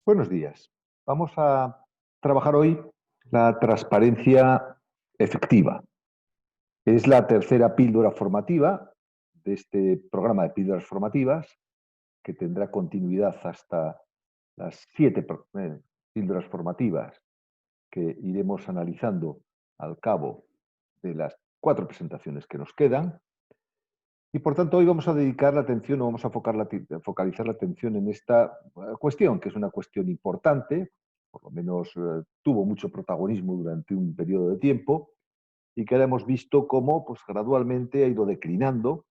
Buenos días. Vamos a trabajar hoy la transparencia efectiva. Es la tercera píldora formativa de este programa de píldoras formativas que tendrá continuidad hasta las 7 píldoras formativas que iremos analizando al cabo de las 4 presentaciones que nos quedan. Y por tanto hoy vamos a dedicar la atención o vamos a focalizar la atención en esta cuestión, que es una cuestión importante, por lo menos tuvo mucho protagonismo durante un periodo de tiempo y que ahora hemos visto cómo pues, gradualmente ha ido declinando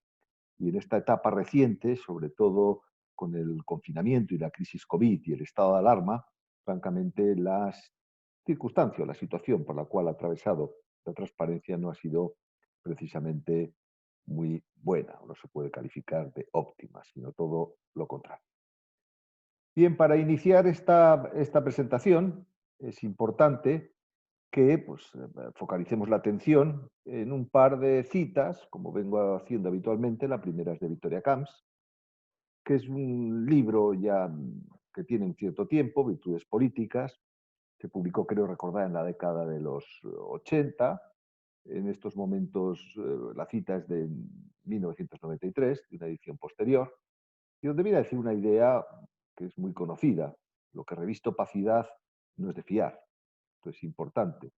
y en esta etapa reciente, sobre todo con el confinamiento y la crisis COVID y el estado de alarma, francamente las circunstancias, la situación por la cual ha atravesado la transparencia no ha sido precisamente muy buena, no se puede calificar de óptima, sino todo lo contrario. Bien, para iniciar esta presentación es importante que pues, focalicemos la atención en un par de citas, como vengo haciendo habitualmente. La primera es de Victoria Camps, que es un libro ya que tiene un cierto tiempo, Virtudes Políticas. Se publicó, creo recordar, en la década de los 80. En estos momentos la cita es de 1993, de una edición posterior, y donde viene a decir una idea que es muy conocida: lo que reviste opacidad no es de fiar. Esto es importante.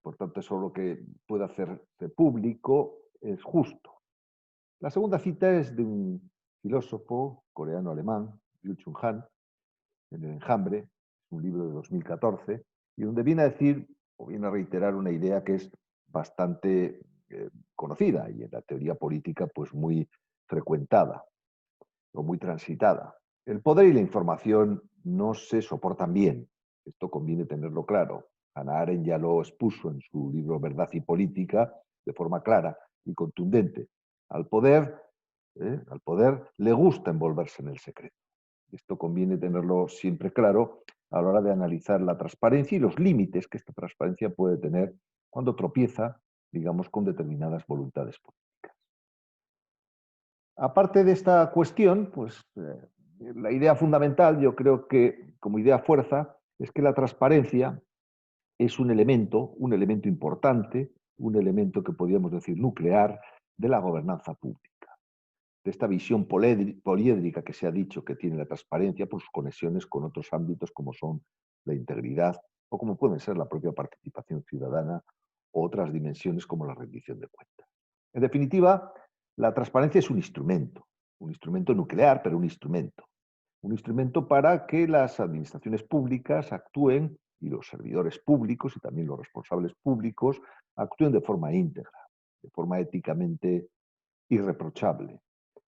Por tanto, eso lo que puede hacerse público es justo. La segunda cita es de un filósofo coreano-alemán, Byung-Chul Han, en El Enjambre, un libro de 2014, y donde viene a decir, o viene a reiterar una idea que es bastante conocida y en la teoría política pues muy frecuentada o muy transitada. El poder y la información no se soportan bien. Esto conviene tenerlo claro. Hannah Arendt ya lo expuso en su libro Verdad y Política de forma clara y contundente. Al poder le gusta envolverse en el secreto. Esto conviene tenerlo siempre claro a la hora de analizar la transparencia y los límites que esta transparencia puede tener cuando tropieza, digamos, con determinadas voluntades políticas. Aparte de esta cuestión, pues la idea fundamental, yo creo que como idea fuerza, es que la transparencia es un elemento importante, un elemento que podríamos decir nuclear de la gobernanza pública, de esta visión poliédrica que se ha dicho que tiene la transparencia por sus conexiones con otros ámbitos como son la integridad o como pueden ser la propia participación ciudadana o otras dimensiones como la rendición de cuentas. En definitiva, la transparencia es un instrumento nuclear, pero un instrumento para que las administraciones públicas actúen y los servidores públicos y también los responsables públicos actúen de forma íntegra, de forma éticamente irreprochable.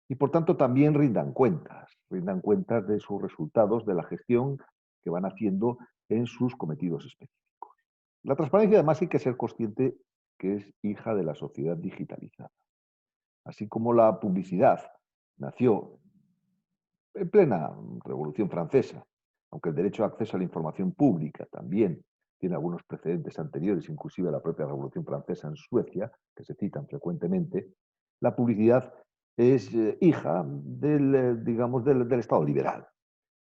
Y por tanto también rindan cuentas de sus resultados, de la gestión que van haciendo en sus cometidos específicos. La transparencia además hay que ser consciente que es hija de la sociedad digitalizada. Así como la publicidad nació en plena Revolución Francesa, aunque el derecho de acceso a la información pública también tiene algunos precedentes anteriores, inclusive a la propia Revolución Francesa en Suecia, que se citan frecuentemente, la publicidad es hija digamos, del Estado liberal.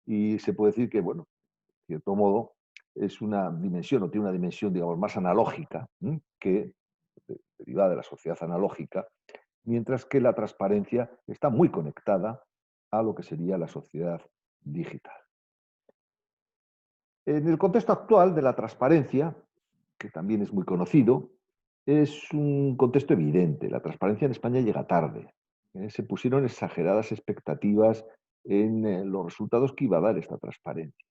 Y se puede decir que, bueno, de cierto modo, es una dimensión, o tiene una dimensión, digamos, más analógica, que derivada de la sociedad analógica, mientras que la transparencia está muy conectada a lo que sería la sociedad digital. En el contexto actual de la transparencia, que también es muy conocido, es un contexto evidente. La transparencia en España llega tarde. Se pusieron exageradas expectativas en los resultados que iba a dar esta transparencia.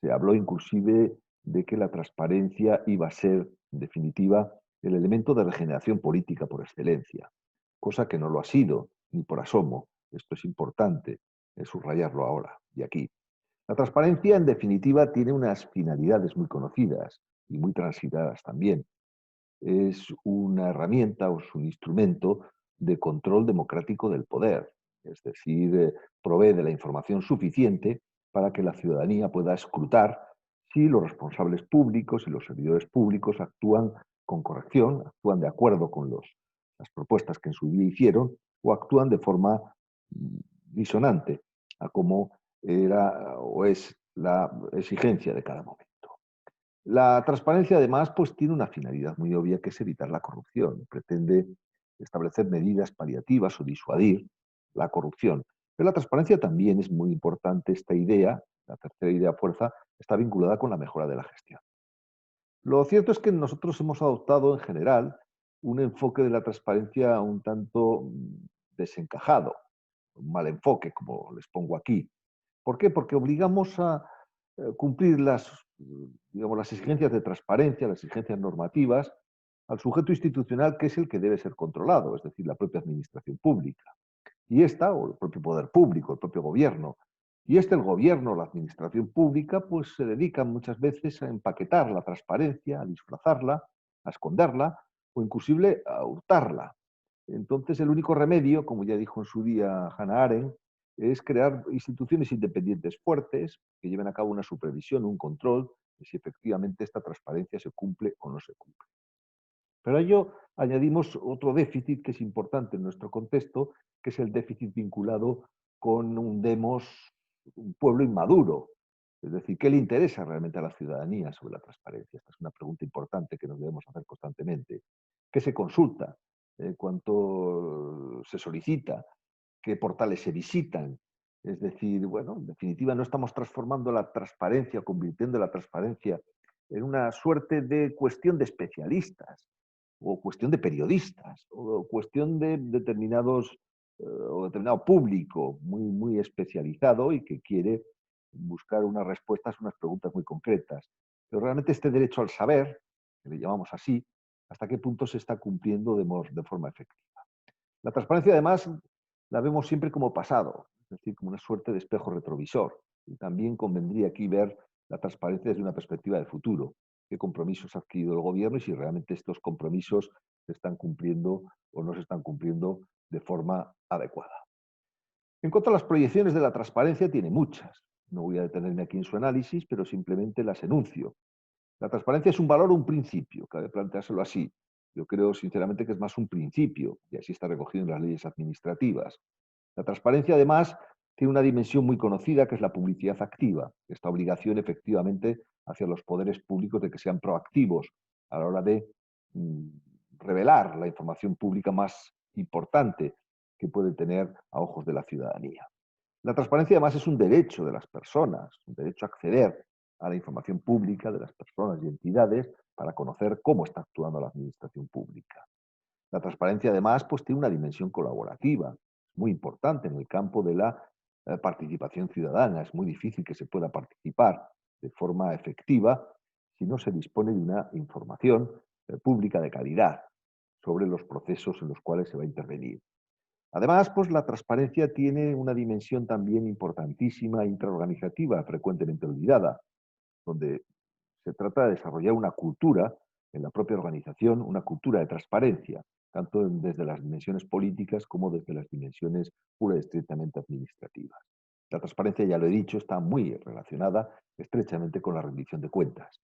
Se habló inclusive de que la transparencia iba a ser, en definitiva, el elemento de regeneración política por excelencia, cosa que no lo ha sido, ni por asomo. Esto es importante subrayarlo ahora y aquí. La transparencia, en definitiva, tiene unas finalidades muy conocidas y muy transitadas también. Es una herramienta o es un instrumento de control democrático del poder, es decir, provee de la información suficiente para que la ciudadanía pueda escrutar si los responsables públicos y los servidores públicos actúan con corrección, actúan de acuerdo con las propuestas que en su día hicieron o actúan de forma disonante a cómo era o es la exigencia de cada momento. La transparencia, además, pues tiene una finalidad muy obvia, que es evitar la corrupción. Pretende establecer medidas paliativas o disuadir la corrupción. Pero la transparencia también es muy importante. Esta idea, la tercera idea fuerza, está vinculada con la mejora de la gestión. Lo cierto es que nosotros hemos adoptado en general un enfoque de la transparencia un tanto desencajado, un mal enfoque, como les pongo aquí. ¿Por qué? Porque obligamos a cumplir digamos, las exigencias de transparencia, las exigencias normativas, al sujeto institucional, que es el que debe ser controlado, es decir, la propia administración pública. Y esta, o el propio poder público, el propio gobierno. Y el gobierno, la administración pública, pues se dedican muchas veces a empaquetar la transparencia, a disfrazarla, a esconderla o inclusive a hurtarla. Entonces, el único remedio, como ya dijo en su día Hannah Arendt, es crear instituciones independientes fuertes que lleven a cabo una supervisión, un control de si efectivamente esta transparencia se cumple o no se cumple. Pero a ello añadimos otro déficit que es importante en nuestro contexto, que es el déficit vinculado con un pueblo inmaduro. Es decir, ¿qué le interesa realmente a la ciudadanía sobre la transparencia? Esta es una pregunta importante que nos debemos hacer constantemente. ¿Qué se consulta? ¿Cuánto se solicita? ¿Qué portales se visitan? Es decir, bueno, en definitiva no estamos transformando la transparencia, convirtiendo la transparencia en una suerte de cuestión de especialistas, o cuestión de periodistas, o cuestión de o determinado público muy especializado y que quiere buscar unas respuestas, unas preguntas muy concretas. Pero realmente este derecho al saber, que le llamamos así, ¿hasta qué punto se está cumpliendo de forma efectiva? La transparencia, además, la vemos siempre como pasado, es decir, como una suerte de espejo retrovisor. Y también convendría aquí ver la transparencia desde una perspectiva de futuro. ¿Qué compromisos ha adquirido el gobierno y si realmente estos compromisos se están cumpliendo o no se están cumpliendo de forma adecuada? En cuanto a las proyecciones de la transparencia, tiene muchas. No voy a detenerme aquí en su análisis, pero simplemente las enuncio. La transparencia es un valor o un principio, cabe planteárselo así. Yo creo sinceramente que es más un principio, y así está recogido en las leyes administrativas. La transparencia, además, tiene una dimensión muy conocida, que es la publicidad activa, esta obligación efectivamente hacia los poderes públicos de que sean proactivos a la hora de mm, revelar la información pública más importante que puede tener a ojos de la ciudadanía. La transparencia, además, es un derecho de las personas, un derecho a acceder a la información pública de las personas y entidades para conocer cómo está actuando la administración pública. La transparencia, además, pues tiene una dimensión colaborativa, muy importante en el campo de la participación ciudadana. Es muy difícil que se pueda participar de forma efectiva si no se dispone de una información pública de calidad sobre los procesos en los cuales se va a intervenir. Además, pues la transparencia tiene una dimensión también importantísima intraorganizativa, frecuentemente olvidada, donde se trata de desarrollar una cultura en la propia organización, una cultura de transparencia, tanto desde las dimensiones políticas como desde las dimensiones pura y estrictamente administrativas. La transparencia, ya lo he dicho, está muy relacionada estrechamente con la rendición de cuentas.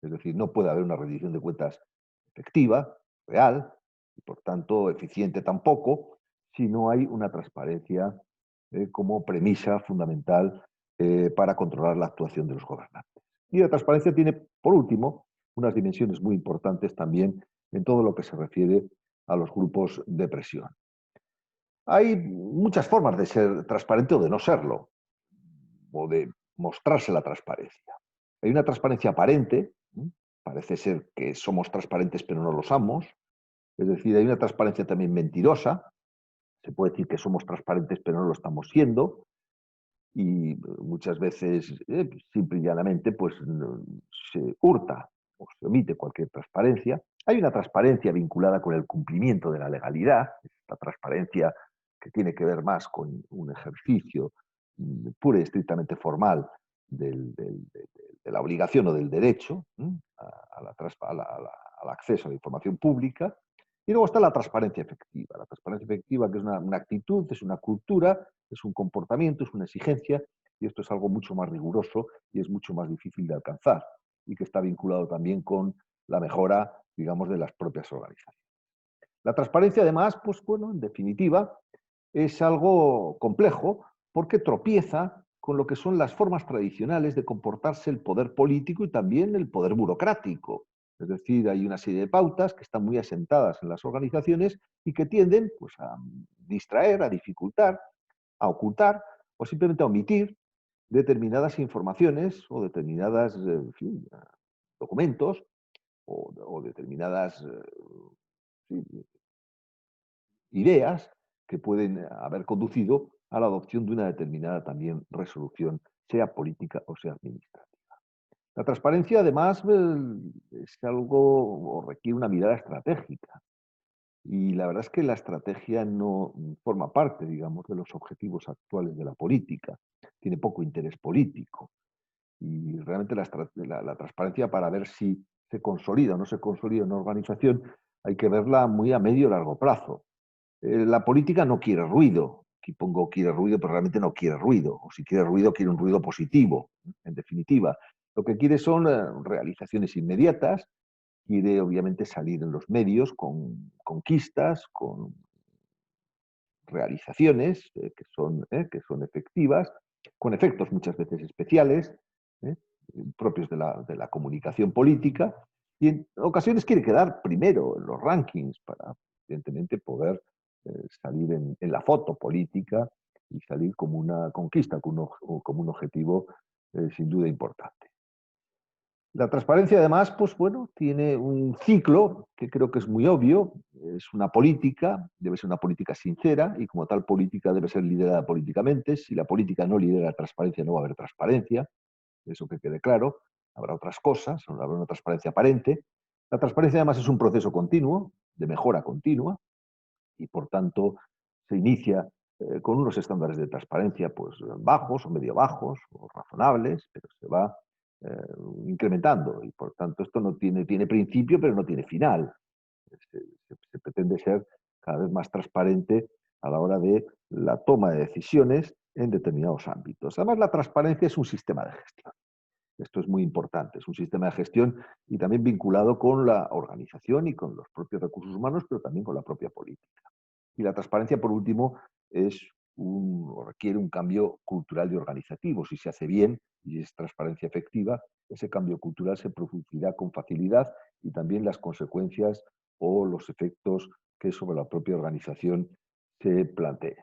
Es decir, no puede haber una rendición de cuentas efectiva, real, y por tanto eficiente tampoco, si no hay una transparencia como premisa fundamental para controlar la actuación de los gobernantes. Y la transparencia tiene, por último, unas dimensiones muy importantes también en todo lo que se refiere a los grupos de presión. Hay muchas formas de ser transparente o de no serlo, o de mostrarse la transparencia. Hay una transparencia aparente, parece ser que somos transparentes pero no lo somos, es decir, hay una transparencia también mentirosa, se puede decir que somos transparentes pero no lo estamos siendo, y muchas veces, simple y llanamente, pues se hurta o se omite cualquier transparencia. Hay una transparencia vinculada con el cumplimiento de la legalidad, esta transparencia que tiene que ver más con un ejercicio pura y estrictamente formal de la obligación o del derecho al acceso a la información pública. Y luego está la transparencia efectiva. La transparencia efectiva, que es una actitud, es una cultura, es un comportamiento, es una exigencia, y esto es algo mucho más riguroso y es mucho más difícil de alcanzar, y que está vinculado también con la mejora, digamos, de las propias organizaciones. La transparencia, además, pues bueno, en definitiva, es algo complejo porque tropieza con lo que son las formas tradicionales de comportarse el poder político y también el poder burocrático. Es decir, hay una serie de pautas que están muy asentadas en las organizaciones y que tienden, pues, a distraer, a dificultar, a ocultar o simplemente a omitir determinadas informaciones o determinadas, en fin, documentos o determinadas sí, ideas que pueden haber conducido a la adopción de una determinada también resolución, sea política o sea administrativa. La transparencia, además, es algo o requiere una mirada estratégica. Y la verdad es que la estrategia no forma parte, digamos, de los objetivos actuales de la política. Tiene poco interés político. Y realmente la transparencia, para ver si se consolida o no se consolida una organización, hay que verla muy a medio y largo plazo. La política no quiere ruido. Aquí pongo quiere ruido, pero realmente no quiere ruido. O si quiere un ruido positivo, en definitiva. Lo que quiere son realizaciones inmediatas. Quiere, obviamente, salir en los medios con conquistas, con realizaciones que son efectivas, con efectos muchas veces especiales, ¿eh? Propios de la comunicación política, y en ocasiones quiere quedar primero en los rankings para, evidentemente, poder salir en la foto política y salir como una conquista, como un objetivo sin duda importante. La transparencia, además, pues bueno, tiene un ciclo que creo que es muy obvio. Es una política, debe ser una política sincera y como tal política debe ser liderada políticamente. Si la política no lidera la transparencia, no va a haber transparencia. Eso que quede claro. Habrá otras cosas, habrá una transparencia aparente. La transparencia, además, es un proceso continuo, de mejora continua, y por tanto se inicia con unos estándares de transparencia pues bajos o medio bajos o razonables, pero se va eh, incrementando y por tanto esto no tiene principio pero no tiene final. Se pretende ser cada vez más transparente a la hora de la toma de decisiones en determinados ámbitos. Además, la transparencia es un sistema de gestión. Esto es muy importante, es un sistema de gestión y también vinculado con la organización y con los propios recursos humanos, pero también con la propia política. Y la transparencia, por último, requiere un cambio cultural y organizativo. Si se hace bien y es transparencia efectiva, ese cambio cultural se producirá con facilidad y también las consecuencias o los efectos que sobre la propia organización se planteen.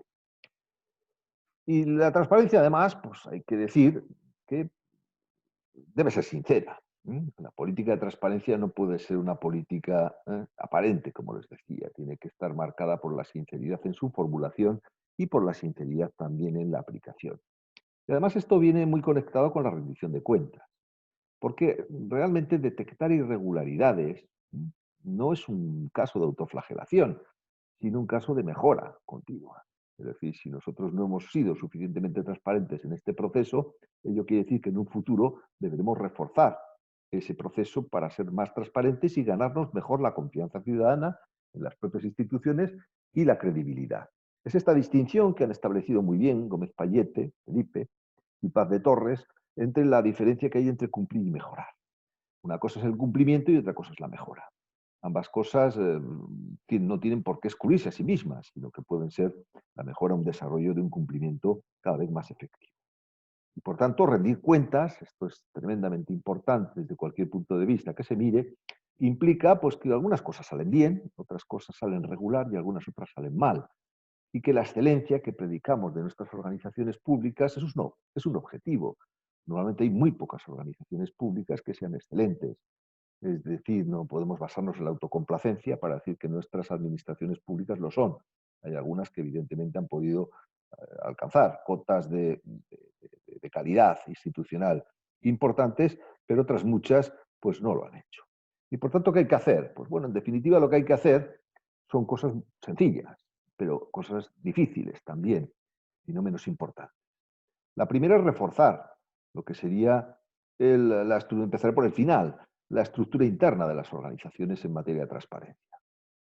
Y la transparencia, además, pues hay que decir que debe ser sincera. La política de transparencia no puede ser una política aparente, como les decía. Tiene que estar marcada por la sinceridad en su formulación y por la sinceridad también en la aplicación. Y además esto viene muy conectado con la rendición de cuentas, porque realmente detectar irregularidades no es un caso de autoflagelación, sino un caso de mejora continua. Es decir, si nosotros no hemos sido suficientemente transparentes en este proceso, ello quiere decir que en un futuro deberemos reforzar ese proceso para ser más transparentes y ganarnos mejor la confianza ciudadana en las propias instituciones y la credibilidad. Es esta distinción que han establecido muy bien Gómez Payete, Felipe y Paz de Torres entre la diferencia que hay entre cumplir y mejorar. Una cosa es el cumplimiento y otra cosa es la mejora. Ambas cosas no tienen por qué excluirse a sí mismas, sino que pueden ser la mejora, un desarrollo de un cumplimiento cada vez más efectivo. Y por tanto, rendir cuentas, esto es tremendamente importante desde cualquier punto de vista que se mire, implica pues, que algunas cosas salen bien, otras cosas salen regular y algunas otras salen mal. Y que la excelencia que predicamos de nuestras organizaciones públicas es un objetivo. Normalmente hay muy pocas organizaciones públicas que sean excelentes. Es decir, no podemos basarnos en la autocomplacencia para decir que nuestras administraciones públicas lo son. Hay algunas que evidentemente han podido alcanzar cotas de calidad institucional importantes, pero otras muchas pues no lo han hecho. Y por tanto, ¿qué hay que hacer? Pues bueno, en definitiva lo que hay que hacer son cosas sencillas, pero cosas difíciles también, y no menos importantes. La primera es reforzar lo que sería empezar por el final, la estructura interna de las organizaciones en materia de transparencia.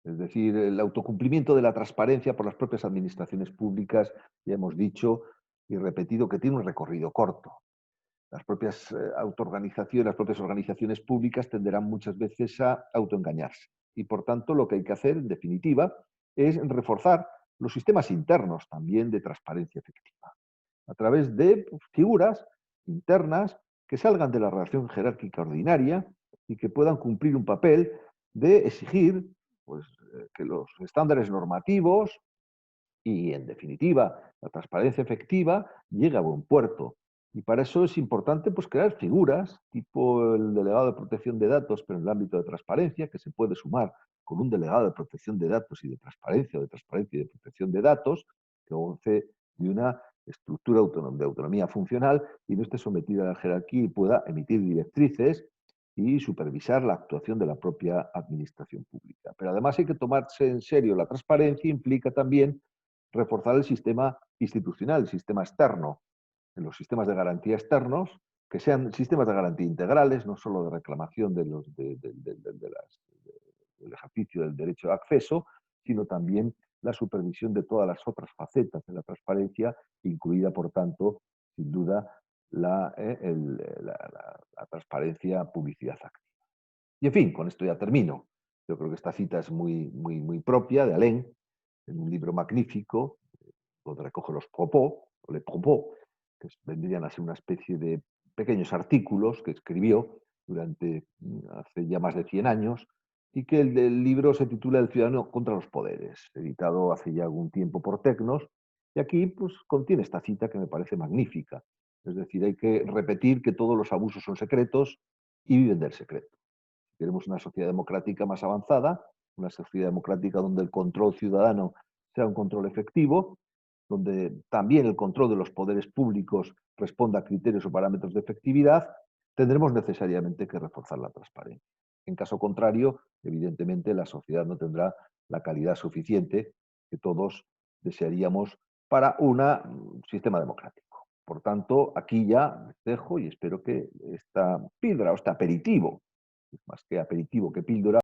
Es decir, el autocumplimiento de la transparencia por las propias administraciones públicas, ya hemos dicho y repetido que tiene un recorrido corto. Las propias autoorganizaciones, las propias organizaciones públicas tenderán muchas veces a autoengañarse. Y por tanto, lo que hay que hacer, en definitiva, es reforzar los sistemas internos también de transparencia efectiva. a través de figuras internas que salgan de la relación jerárquica ordinaria y que puedan cumplir un papel de exigir pues, que los estándares normativos y, en definitiva, la transparencia efectiva llegue a buen puerto. Y para eso es importante pues, crear figuras, tipo el delegado de protección de datos, pero en el ámbito de transparencia, que se puede sumar con un delegado de protección de datos y de transparencia, o de transparencia y de protección de datos, que goce de una estructura de autonomía funcional y no esté sometida a la jerarquía y pueda emitir directrices y supervisar la actuación de la propia administración pública. Pero además hay que tomarse en serio la transparencia, implica también reforzar el sistema institucional, el sistema externo, en los sistemas de garantía externos, que sean sistemas de garantía integrales, no solo de reclamación del ejercicio del derecho de acceso, sino también la supervisión de todas las otras facetas de la transparencia, incluida, por tanto, sin duda, la transparencia publicidad activa. Y, en fin, con esto ya termino. Yo creo que esta cita es muy propia de Alain, en un libro magnífico, donde recoge los propos, o les propos, que vendrían a ser una especie de pequeños artículos que escribió durante hace ya más de 100 años, y que el libro se titula El ciudadano contra los poderes, editado hace ya algún tiempo por Tecnos, y aquí pues, contiene esta cita que me parece magnífica. Es decir, hay que repetir que todos los abusos son secretos y viven del secreto. Queremos una sociedad democrática más avanzada, una sociedad democrática donde el control ciudadano sea un control efectivo, donde también el control de los poderes públicos responda a criterios o parámetros de efectividad, tendremos necesariamente que reforzar la transparencia. En caso contrario, evidentemente, la sociedad no tendrá la calidad suficiente que todos desearíamos para un sistema democrático. Por tanto, aquí ya les dejo y espero que esta píldora o este aperitivo, más que aperitivo que píldora,